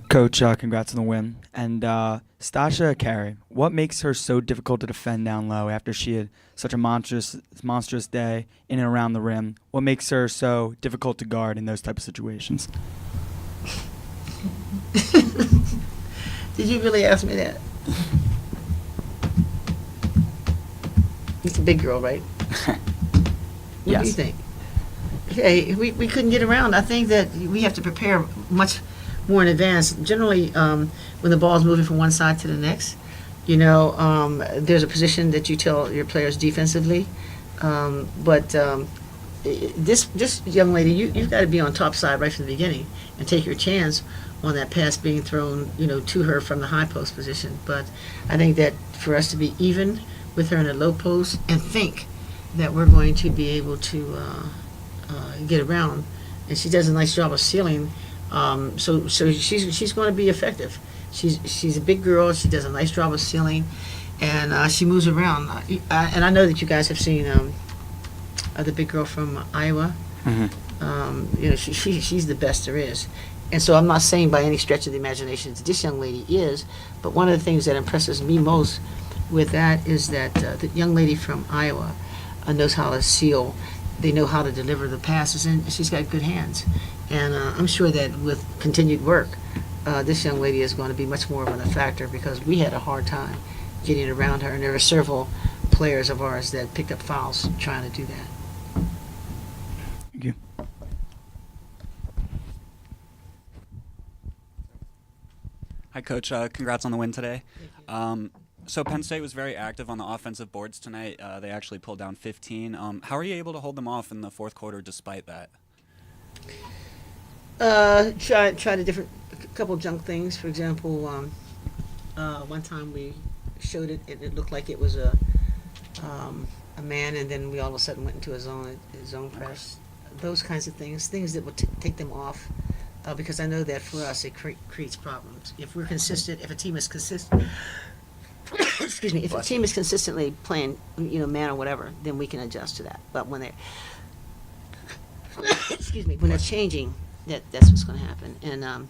Coach, congrats on the win. And Stasha Carey, what makes her so difficult to defend down low after she had such a monstrous day in and around the rim? What makes her so difficult to guard in those type of situations? Did you really ask me that? It's a big girl, right? What do you think? Okay, we couldn't get around. I think that we have to prepare much more in advance. Generally, when the ball's moving from one side to the next, there's a position that you tell your players defensively. But this young lady, you've got to be on top side right from the beginning and take your chance on that pass being thrown, to her from the high post position. But I think that for us to be even with her in a low post and think that we're going to be able to get around, and she does a nice job of sealing. So she's going to be effective. She's a big girl. She does a nice job of sealing, and she moves around. And I know that you guys have seen the big girl from Iowa. Mm-hmm. She's the best there is. And so I'm not saying by any stretch of the imagination that this young lady is, but one of the things that impresses me most with that is that the young lady from Iowa knows how to seal. They know how to deliver the passes, and she's got good hands. And I'm sure that with continued work, this young lady is going to be much more of a factor, because we had a hard time getting around her, and there were several players of ours that picked up fouls trying to do that. Thank you. Hi, Coach. Congrats on the win today. So Penn State was very active on the offensive boards tonight. They actually pulled down 15. How are you able to hold them off in the fourth quarter despite that? Tried a couple junk things. For example, one time we showed it. It looked like it was a man, and then we all of a sudden went into a zone press. Those kinds of things that would take them off. Because I know that for us it creates problems. If we're consistent, if a team is consistent, excuse me, if a team is consistently playing, man or whatever, then we can adjust to that. But when they're, excuse me, when they're changing, that's what's going to happen. And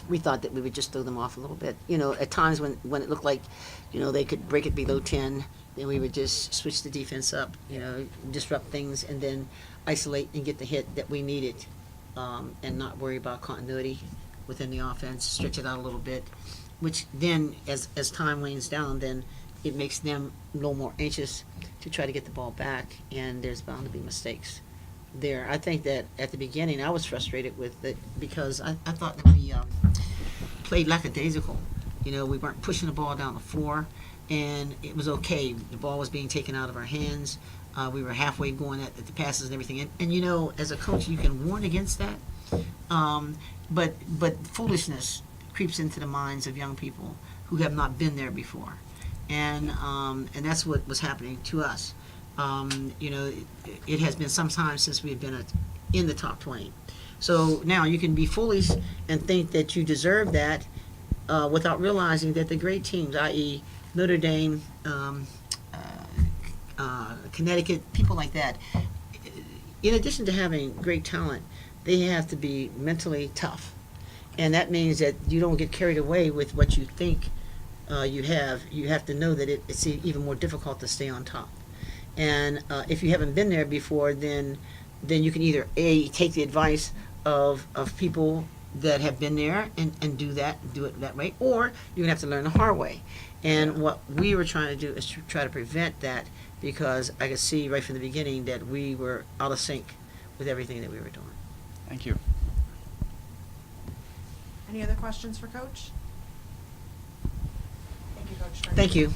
we thought that we would just throw them off a little bit. At times when it looked like, they could break it below 10, then we would just switch the defense up, disrupt things, and then isolate and get the hit that we needed. And not worry about continuity within the offense, stretch it out a little bit, which then, as time wanes down, then it makes them a little more anxious to try to get the ball back, and there's bound to be mistakes there. I think that at the beginning I was frustrated with it because I thought that we played lackadaisical. We weren't pushing the ball down the floor, and it was okay. The ball was being taken out of our hands. We were halfway going at the passes and everything. And as a coach, you can warn against that. But foolishness creeps into the minds of young people who have not been there before. And that's what was happening to us. It has been some time since we've been in the top 20. So now you can be foolish and think that you deserve that without realizing that the great teams, i.e. Notre Dame, Connecticut, people like that, in addition to having great talent, they have to be mentally tough. And that means that you don't get carried away with what you think you have. You have to know that it's even more difficult to stay on top. And if you haven't been there before, then you can either take the advice of people that have been there and do it that way, or you're gonna have to learn the hard way. And what we were trying to do is to try to prevent that, because I could see right from the beginning that we were out of sync with everything that we were doing. Thank you. Any other questions for Coach? Thank you, Coach. Thank you.